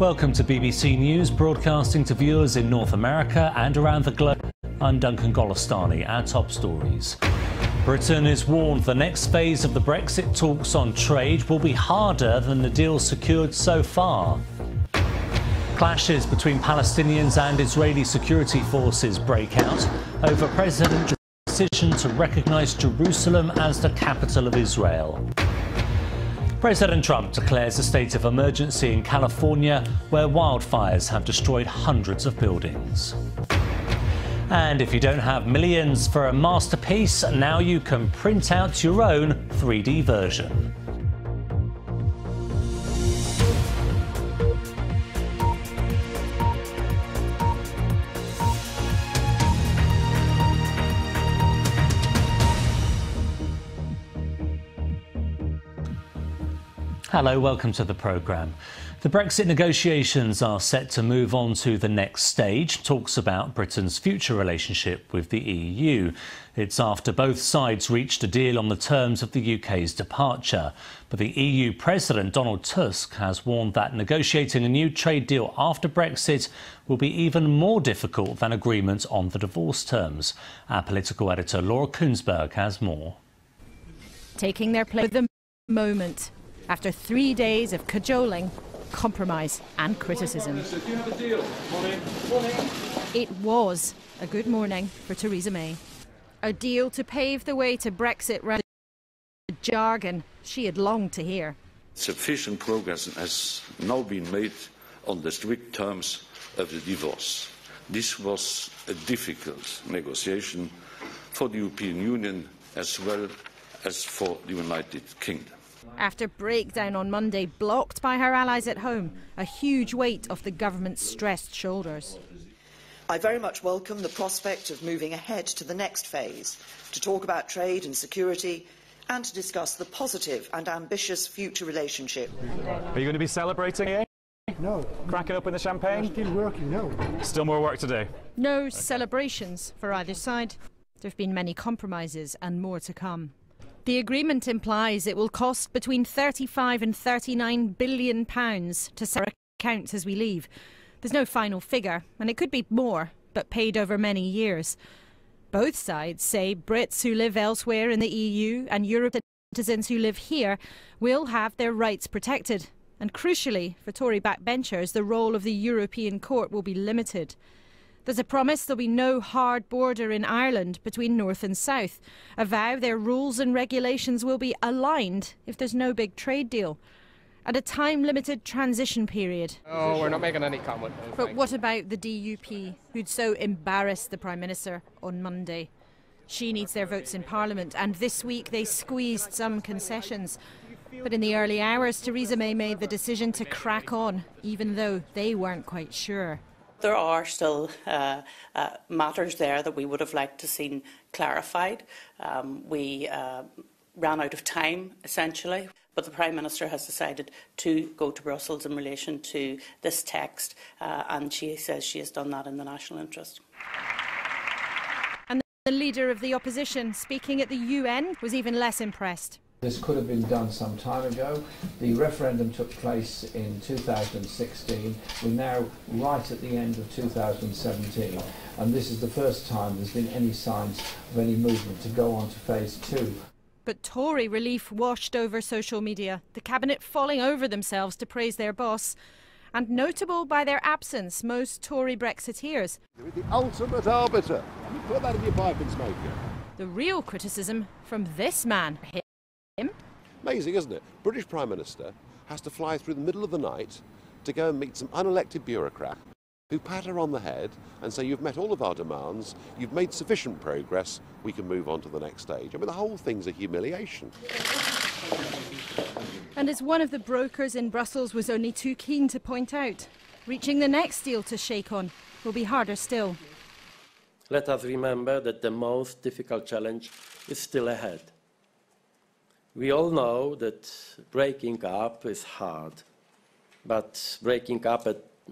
Welcome to BBC News, broadcasting to viewers in North America and around the globe. I'm Duncan Golostani. Our top stories. Britain is warned the next phase of the Brexit talks on trade will be harder than the deal secured so far. Clashes between Palestinians and Israeli security forces break out over President Trump's decision to recognise Jerusalem as the capital of Israel. President Trump declares a state of emergency in California, where wildfires have destroyed hundreds of buildings. And if you don't have millions for a masterpiece, now you can print out your own 3D version. Hello, welcome to the programme. The Brexit negotiations are set to move on to the next stage, talks about Britain's future relationship with the EU. It's after both sides reached a deal on the terms of the UK's departure. But the EU President Donald Tusk has warned that negotiating a new trade deal after Brexit will be even more difficult than agreement on the divorce terms. Our political editor Laura Kunsberg has more. Taking their place at the moment. After 3 days of cajoling, compromise and criticism. It was a good morning for Theresa May. A deal to pave the way to Brexit rather than the jargon she had longed to hear. Sufficient progress has now been made on the strict terms of the divorce. This was a difficult negotiation for the European Union as well as for the United Kingdom. After breakdown on Monday, blocked by her allies at home, a huge weight off the government's stressed shoulders. I very much welcome the prospect of moving ahead to the next phase, to talk about trade and security, and to discuss the positive and ambitious future relationship. Are you going to be celebrating, eh? No. Cracking open the champagne? I'm still working, no. Still more work to do? No celebrations for either side. There have been many compromises and more to come. The agreement implies it will cost between £35 and £39 billion to set our accounts as we leave. There's no final figure, and it could be more, but paid over many years. Both sides say Brits who live elsewhere in the EU and European citizens who live here will have their rights protected. And crucially, for Tory backbenchers, the role of the European Court will be limited. There's a promise there'll be no hard border in Ireland between North and South. A vow their rules and regulations will be aligned if there's no big trade deal. And a time-limited transition period. Oh, we're not making any comment. But what about the DUP, who'd so embarrassed the Prime Minister on Monday? She needs their votes in Parliament, and this week they squeezed some concessions. But in the early hours, Theresa May made the decision to crack on, even though they weren't quite sure. There are still matters there that we would have liked to see clarified. We ran out of time, essentially, but the Prime Minister has decided to go to Brussels in relation to this text, and she says she has done that in the national interest. And the leader of the opposition, speaking at the UN, was even less impressed. This could have been done some time ago. The referendum took place in 2016. We're now right at the end of 2017, and this is the first time there's been any signs of any movement to go on to phase 2. But Tory relief washed over social media, the cabinet falling over themselves to praise their boss. And notable by their absence, most Tory Brexiteers. The ultimate arbiter. Put that in your pipe and smoke it. The real criticism from this man. Amazing, isn't it? British Prime Minister has to fly through the middle of the night to go and meet some unelected bureaucrat who pat her on the head and say, you've met all of our demands, you've made sufficient progress, we can move on to the next stage. I mean, the whole thing's a humiliation. And as one of the brokers in Brussels was only too keen to point out, reaching the next deal to shake on will be harder still. Let us remember that the most difficult challenge is still ahead. We all know that breaking up is hard, but breaking up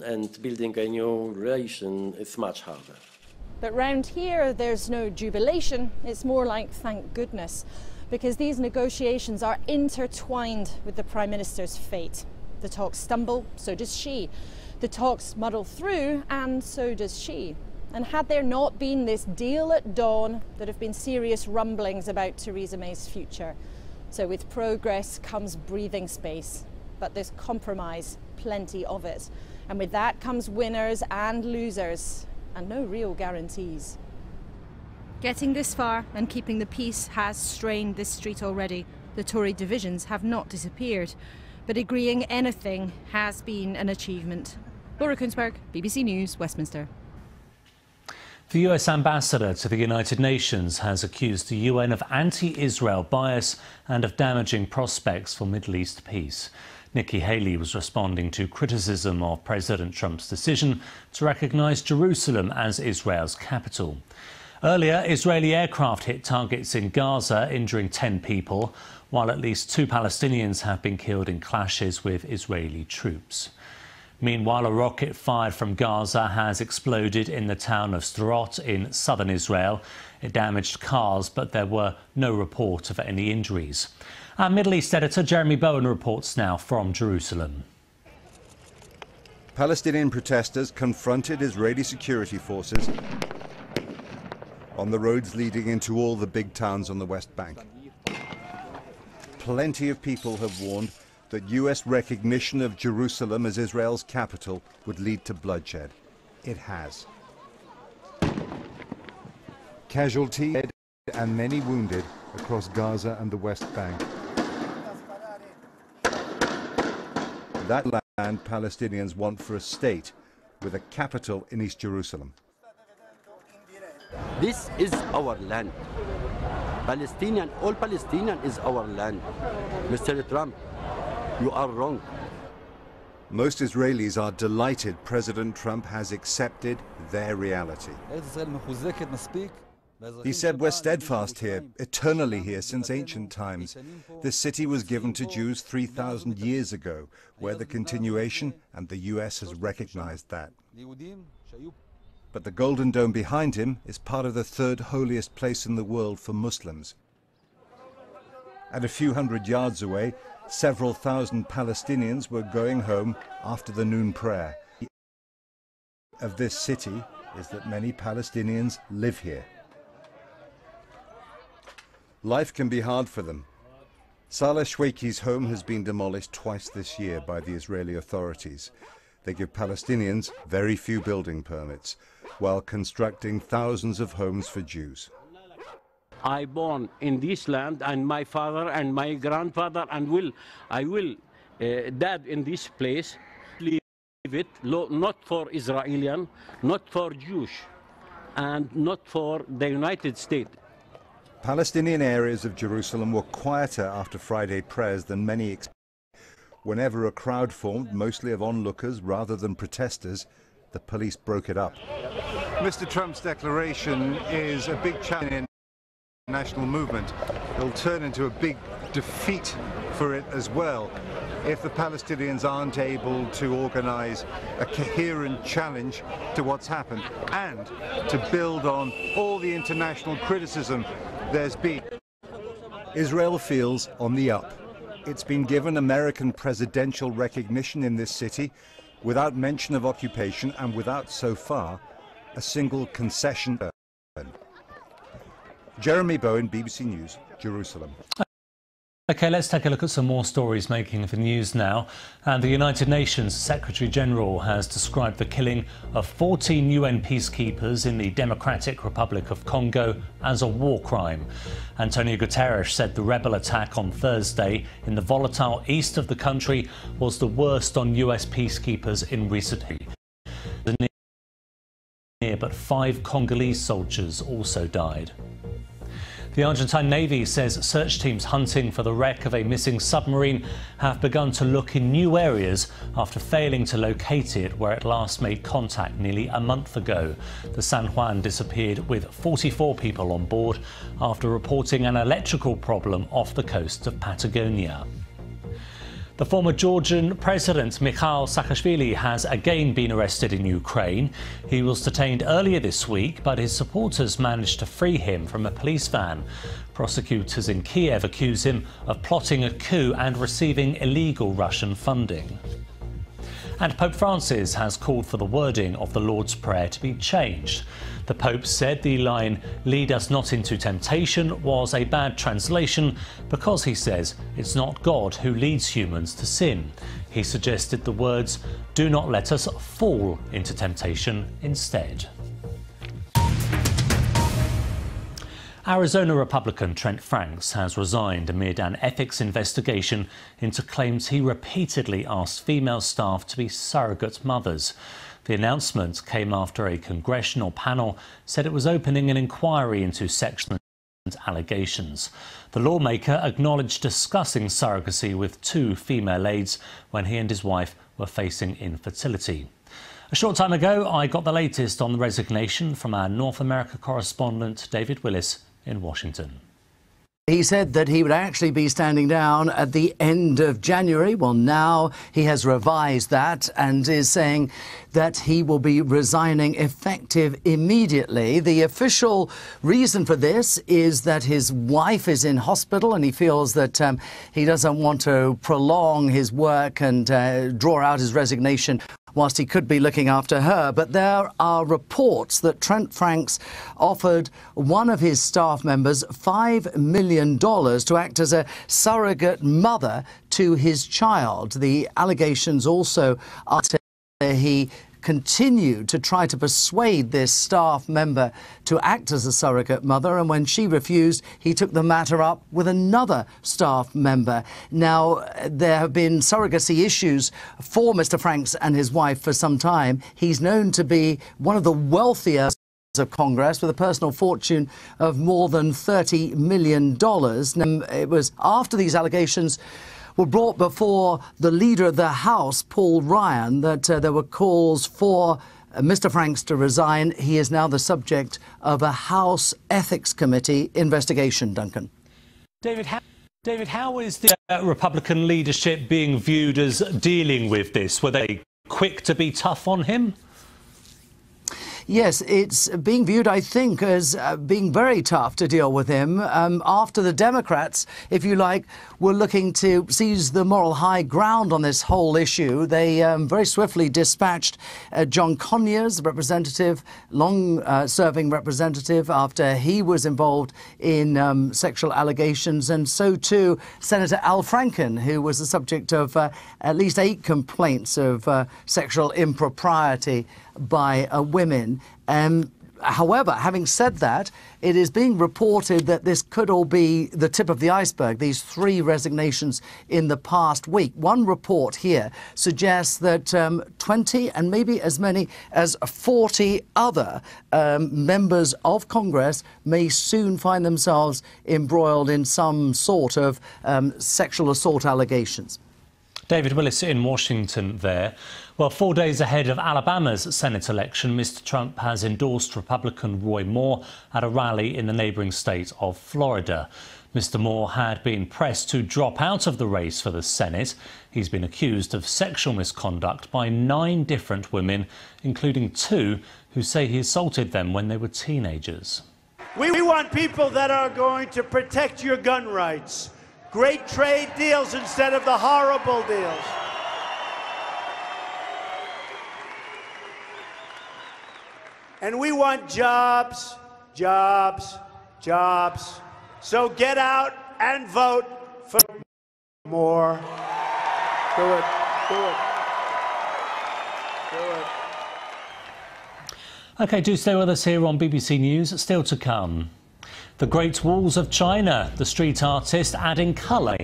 and building a new relation is much harder. But round here, there's no jubilation. It's more like thank goodness, because these negotiations are intertwined with the Prime Minister's fate. The talks stumble, so does she. The talks muddle through, and so does she. And had there not been this deal at dawn, there'd have been serious rumblings about Theresa May's future. So with progress comes breathing space, but there's compromise, plenty of it. And with that comes winners and losers, and no real guarantees. Getting this far and keeping the peace has strained this street already. The Tory divisions have not disappeared, but agreeing anything has been an achievement. Laura Kunsberg, BBC News, Westminster. The US ambassador to the United Nations has accused the UN of anti-Israel bias and of damaging prospects for Middle East peace. Nikki Haley was responding to criticism of President Trump's decision to recognise Jerusalem as Israel's capital. Earlier, Israeli aircraft hit targets in Gaza, injuring 10 people, while at least 2 Palestinians have been killed in clashes with Israeli troops. Meanwhile, a rocket fired from Gaza has exploded in the town of Sderot in southern Israel. It damaged cars, but there were no report of any injuries. Our Middle East editor Jeremy Bowen reports now from Jerusalem. Palestinian protesters confronted Israeli security forces on the roads leading into all the big towns on the West Bank. Plenty of people have warned that US recognition of Jerusalem as Israel's capital would lead to bloodshed. It has. Casualties and many wounded across Gaza and the West Bank. That land Palestinians want for a state with a capital in East Jerusalem. This is our land. Palestinian, all Palestinian is our land. Mr. Trump, you are wrong. Most Israelis are delighted President Trump has accepted their reality. He said, "We're steadfast here, eternally here since ancient times. This city was given to Jews 3,000 years ago, where the continuation, and the US has recognized that." But the Golden Dome behind him is part of the third holiest place in the world for Muslims. And a few hundred yards away, several thousand Palestinians were going home after the noon prayer. Of this city is that many Palestinians live here. Life can be hard for them. Saleh Shwaiki's home has been demolished twice this year by the Israeli authorities. They give Palestinians very few building permits, while constructing thousands of homes for Jews. I born in this land, and my father and my grandfather, and I will die in this place. Leave it, not for Israelian, not for Jews, and not for the United States. Palestinian areas of Jerusalem were quieter after Friday prayers than many expected. Whenever a crowd formed, mostly of onlookers rather than protesters, the police broke it up. Mr. Trump's declaration is a big challenge in the national movement. It'll turn into a big defeat for it as well if the Palestinians aren't able to organize a coherent challenge to what's happened and to build on all the international criticism there's been. Israel feels on the up. It's been given American presidential recognition in this city without mention of occupation and without, so far, a single concession. Jeremy Bowen, BBC News, Jerusalem. OK, let's take a look at some more stories making the news now. And the United Nations Secretary General has described the killing of 14 UN peacekeepers in the Democratic Republic of Congo as a war crime. Antonio Guterres said the rebel attack on Thursday in the volatile east of the country was the worst on US peacekeepers in recent years. But 5 Congolese soldiers also died. The Argentine Navy says search teams hunting for the wreck of a missing submarine have begun to look in new areas after failing to locate it where it last made contact nearly a month ago. The San Juan disappeared with 44 people on board after reporting an electrical problem off the coast of Patagonia. The former Georgian President Mikhail Saakashvili has again been arrested in Ukraine. He was detained earlier this week, but his supporters managed to free him from a police van. Prosecutors in Kiev accuse him of plotting a coup and receiving illegal Russian funding. And Pope Francis has called for the wording of the Lord's Prayer to be changed. The Pope said the line, "Lead us not into temptation," was a bad translation because, he says, it's not God who leads humans to sin. He suggested the words, "Do not let us fall into temptation," instead. Arizona Republican Trent Franks has resigned amid an ethics investigation into claims he repeatedly asked female staff to be surrogate mothers. The announcement came after a congressional panel said it was opening an inquiry into sexual allegations. The lawmaker acknowledged discussing surrogacy with 2 female aides when he and his wife were facing infertility. A short time ago, I got the latest on the resignation from our North America correspondent David Willis in Washington. He said that he would actually be standing down at the end of January. Well, now he has revised that and is saying that he will be resigning effective immediately. The official reason for this is that his wife is in hospital and he feels that he doesn't want to prolong his work and draw out his resignation whilst he could be looking after her. But there are reports that Trent Franks offered one of his staff members $5 million to act as a surrogate mother to his child. The allegations also are that he continued to try to persuade this staff member to act as a surrogate mother, and when she refused, he took the matter up with another staff member. Now, there have been surrogacy issues for Mr. Franks and his wife for some time. He's known to be one of the wealthiest of Congress with a personal fortune of more than $30 million. It was after these allegations were brought before the leader of the House, Paul Ryan, that there were calls for Mr. Franks to resign. He is now the subject of a House Ethics Committee investigation, Duncan. David, how is the Republican leadership being viewed as dealing with this? Were they quick to be tough on him? Yes, it's being viewed, I think, as being very tough to deal with him after the Democrats, if you like, were looking to seize the moral high ground on this whole issue. They very swiftly dispatched John Conyers, representative, long-serving representative, after he was involved in sexual allegations, and so too Senator Al Franken, who was the subject of at least 8 complaints of sexual impropriety by women. However, having said that, it is being reported that this could all be the tip of the iceberg, these 3 resignations in the past week. One report here suggests that 20 and maybe as many as 40 other members of Congress may soon find themselves embroiled in some sort of sexual assault allegations. David Willis in Washington there. Well, 4 days ahead of Alabama's Senate election, Mr. Trump has endorsed Republican Roy Moore at a rally in the neighbouring state of Florida. Mr. Moore had been pressed to drop out of the race for the Senate. He's been accused of sexual misconduct by 9 different women, including 2 who say he assaulted them when they were teenagers. We want people that are going to protect your gun rights. Great trade deals instead of the horrible deals. And we want jobs, jobs, jobs. So get out and vote for more. Do it. Do it. Do it. OK, do stay with us here on BBC News. Still to come. The Great Walls of China, the street artist adding colour.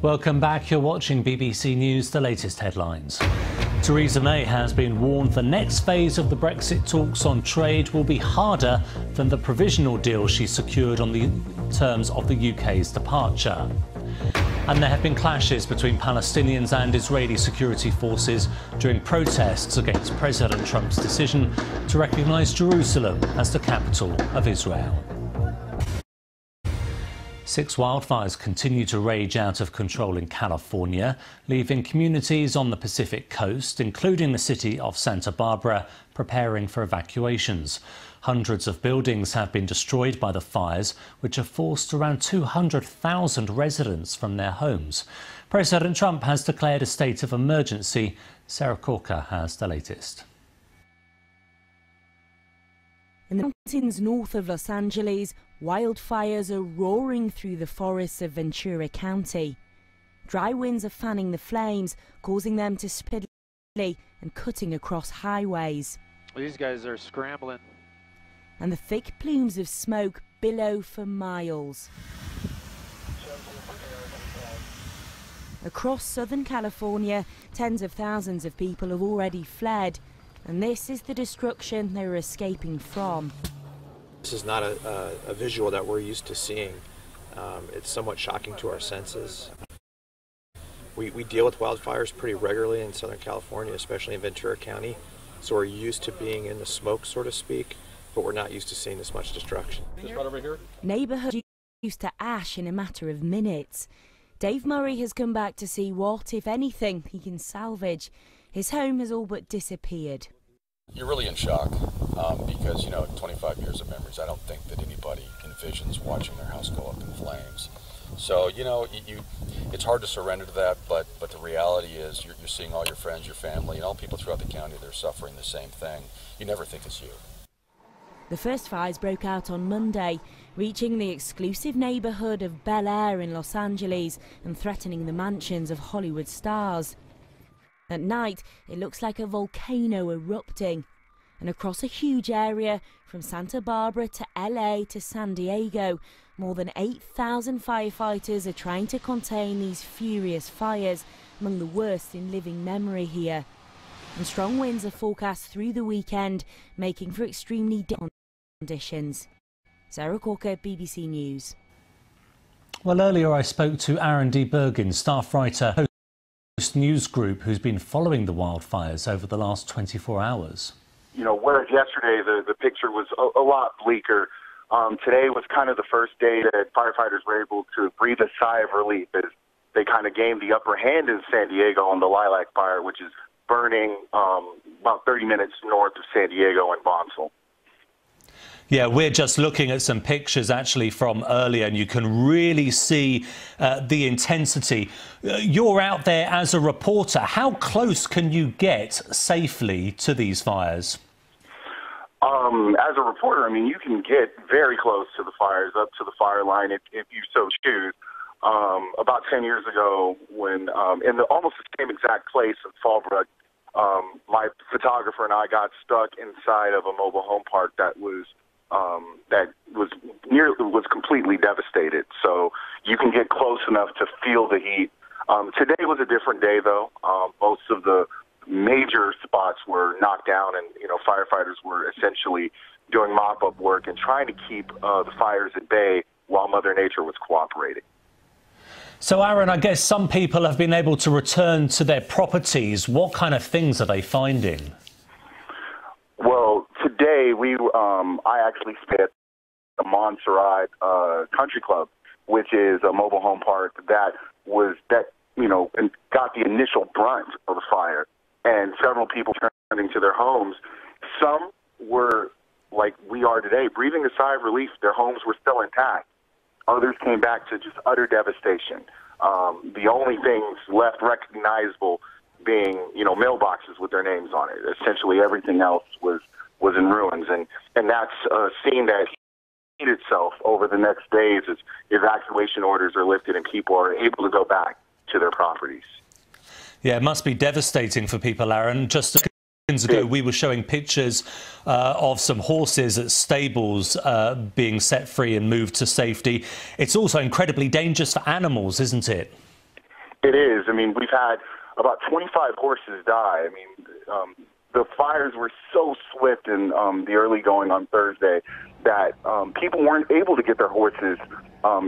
Welcome back. You're watching BBC News, the latest headlines. Theresa May has been warned the next phase of the Brexit talks on trade will be harder than the provisional deal she secured on the terms of the UK's departure. And there have been clashes between Palestinians and Israeli security forces during protests against President Trump's decision to recognise Jerusalem as the capital of Israel. 6 wildfires continue to rage out of control in California, leaving communities on the Pacific coast, including the city of Santa Barbara, preparing for evacuations. Hundreds of buildings have been destroyed by the fires, which have forced around 200,000 residents from their homes. President Trump has declared a state of emergency. Sarah Corker has the latest. In the mountains north of Los Angeles, wildfires are roaring through the forests of Ventura County. Dry winds are fanning the flames, causing them to spread and cutting across highways. These guys are scrambling. And the thick plumes of smoke billow for miles. Across Southern California, tens of thousands of people have already fled, and this is the destruction they were escaping from. This is not a visual that we're used to seeing. It's somewhat shocking to our senses. We deal with wildfires pretty regularly in Southern California, especially in Ventura County, so we're used to being in the smoke, so to speak, but we're not used to seeing this much destruction. Just right over here. Neighborhoods reduced to ash in a matter of minutes. Dave Murray has come back to see what, if anything, he can salvage. His home has all but disappeared. You're really in shock because, 25 years of memories. I don't think that anybody envisions watching their house go up in flames. So, it's hard to surrender to that, but the reality is you're seeing all your friends, your family, and all people throughout the county that are suffering the same thing. You never think it's you. The first fires broke out on Monday, reaching the exclusive neighborhood of Bel Air in Los Angeles and threatening the mansions of Hollywood stars. At night, it looks like a volcano erupting. And across a huge area, from Santa Barbara to LA to San Diego, more than 8,000 firefighters are trying to contain these furious fires, among the worst in living memory here. And strong winds are forecast through the weekend, making for extremely dangerous conditions. Sarah Corker, BBC News. Well, earlier I spoke to Aaron D. Bergin, staff writer, host News Group, who's been following the wildfires over the last 24 hours. Whereas yesterday the picture was a lot bleaker, today was kind of the first day that firefighters were able to breathe a sigh of relief as they kind of gained the upper hand in San Diego on the Lilac Fire, which is burning about 30 minutes north of San Diego and Bonsall. Yeah, we're just looking at some pictures actually from earlier, and you can really see the intensity. You're out there as a reporter. How close can you get safely to these fires? As a reporter, you can get very close to the fires, up to the fire line if you so choose. About 10 years ago, when in almost the same exact place in Fallbrook, my photographer and I got stuck inside of a mobile home park that was completely devastated. So you can get close enough to feel the heat. Today was a different day, though. Most of the major spots were knocked down, and firefighters were essentially doing mop-up work and trying to keep the fires at bay while Mother Nature was cooperating. So, Aaron, I guess some people have been able to return to their properties. What kind of things are they finding? Well, today I actually stayed at the Montserrat Country Club, which is a mobile home park that got the initial brunt of the fire, and several people returning to their homes. Some were like we are today, breathing a sigh of relief. Their homes were still intact. Others came back to just utter devastation. The only things left recognizable being, mailboxes with their names on it. Essentially, everything else was in ruins, and that's a scene that heat itself over the next days as evacuation orders are lifted and people are able to go back to their properties. Yeah, it must be devastating for people, Aaron. Just seconds ago, we were showing pictures of some horses at stables being set free and moved to safety. It's also incredibly dangerous for animals, isn't it? It is. We've had about 25 horses die. the fires were so swift in the early going on Thursday that people weren't able to get their horses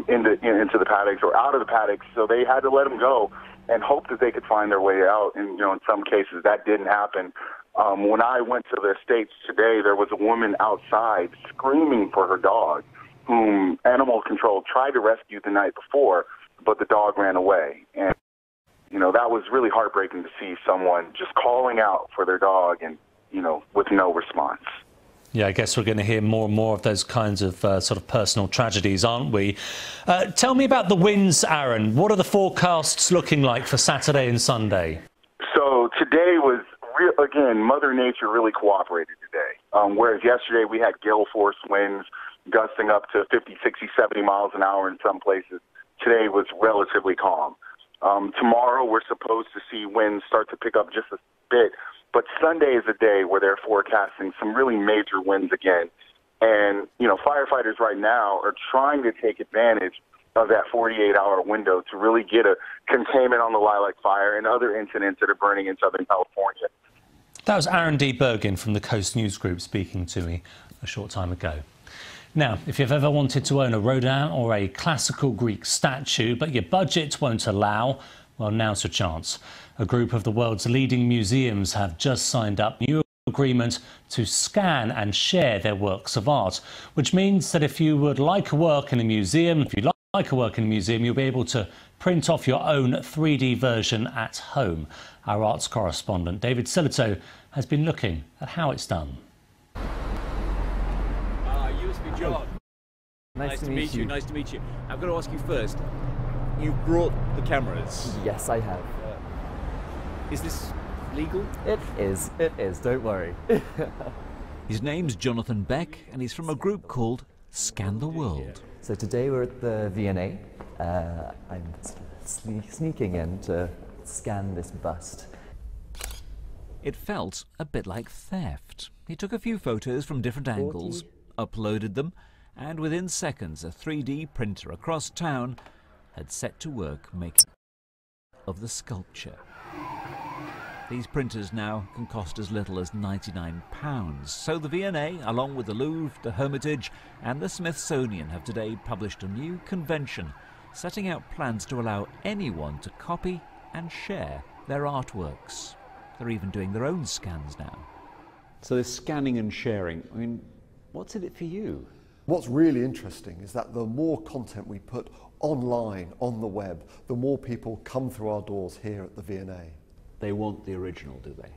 into the paddocks or out of the paddocks, so they had to let them go and hope that they could find their way out. And, in some cases that didn't happen. When I went to the States today, there was a woman outside screaming for her dog, whom Animal Control tried to rescue the night before, but the dog ran away. And, that was really heartbreaking to see someone just calling out for their dog and, with no response. Yeah, I guess we're going to hear more and more of those kinds of sort of personal tragedies, aren't we? Tell me about the winds, Aaron. What are the forecasts looking like for Saturday and Sunday? So today was, again, Mother Nature really cooperated today. Whereas yesterday we had gale force winds gusting up to 50, 60, 70 miles an hour in some places. Today was relatively calm. Tomorrow we're supposed to see winds start to pick up just a bit, but Sunday is a day where they're forecasting some really major winds again. And, firefighters right now are trying to take advantage of that 48-hour window to really get a containment on the Lilac Fire and other incidents that are burning in Southern California. That was Aaron D. Bergen from the Coast News Group speaking to me a short time ago. Now, if you've ever wanted to own a Rodin or a classical Greek statue, but your budget won't allow, well, now's your chance. A group of the world's leading museums have just signed up a new agreement to scan and share their works of art, which means that if you would like a work in a museum, you'll be able to print off your own 3D version at home. Our arts correspondent, David Silito, has been looking at how it's done. John. Nice to meet you. Nice to meet you. I've got to ask you first. You brought the cameras. Yes, I have. Is this legal? It is. It is. Don't worry. His name's Jonathan Beck, and he's from a group called Scan the World. So today we're at the V&A. I'm sneaking in to scan this bust. It felt a bit like theft. He took a few photos from different angles, uploaded them, and within seconds a 3D printer across town had set to work making of the sculpture. These printers now can cost as little as £99, so the V&A, along with the Louvre, the Hermitage and the Smithsonian, have today published a new convention setting out plans to allow anyone to copy and share their artworks. They're even doing their own scans now. So this scanning and sharing, I mean, what's in it for you? What's really interesting is that the more content we put online, on the web, the more people come through our doors here at the V&A. They want the original, do they?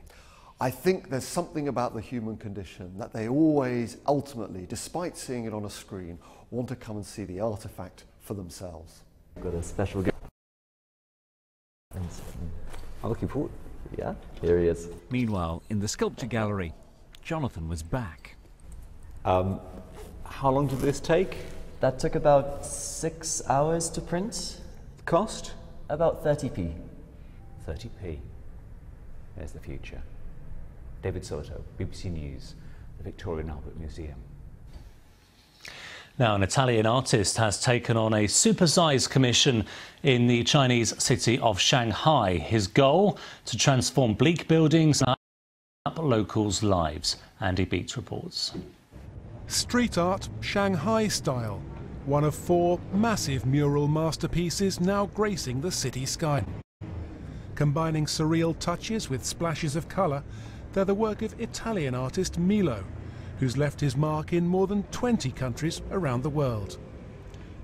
I think there's something about the human condition that they always, ultimately, despite seeing it on a screen, want to come and see the artifact for themselves. I've got a special gift. I'm looking forward. Yeah, here he is. Meanwhile, in the sculpture gallery, Jonathan was back. How long did this take? That took about 6 hours to print. Cost? About 30p. 30p. There's the future. David Silito, BBC News, the Victoria and Albert Museum. Now, an Italian artist has taken on a supersized commission in the Chinese city of Shanghai. His goal, to transform bleak buildings and up locals' lives. Andy Beats reports. Street art, Shanghai style. One of 4 massive mural masterpieces now gracing the city sky. Combining surreal touches with splashes of colour, they're the work of Italian artist Milo, who's left his mark in more than 20 countries around the world.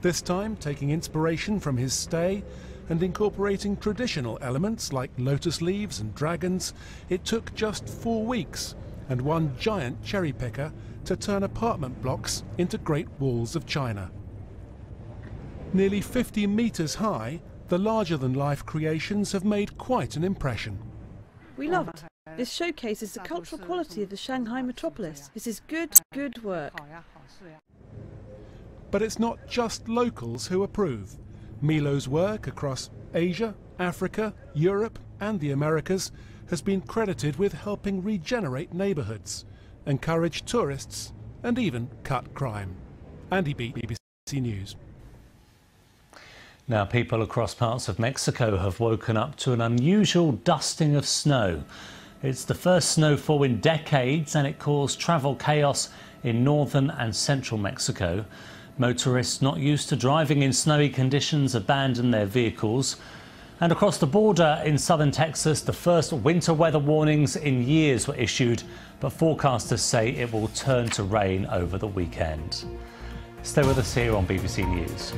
This time taking inspiration from his stay and incorporating traditional elements like lotus leaves and dragons, it took just 4 weeks and one giant cherry picker to turn apartment blocks into Great Walls of China. Nearly 50 metres high, the larger-than-life creations have made quite an impression. We love it. This showcases the cultural quality of the Shanghai metropolis. This is good work. But it's not just locals who approve. Milo's work across Asia, Africa, Europe and the Americas has been credited with helping regenerate neighbourhoods, encourage tourists and even cut crime. Andy Beat, BBC News. Now, people across parts of Mexico have woken up to an unusual dusting of snow. It's the first snowfall in decades and it caused travel chaos in northern and central Mexico. Motorists not used to driving in snowy conditions abandoned their vehicles. And across the border in southern Texas, the first winter weather warnings in years were issued, but forecasters say it will turn to rain over the weekend. Stay with us here on BBC News.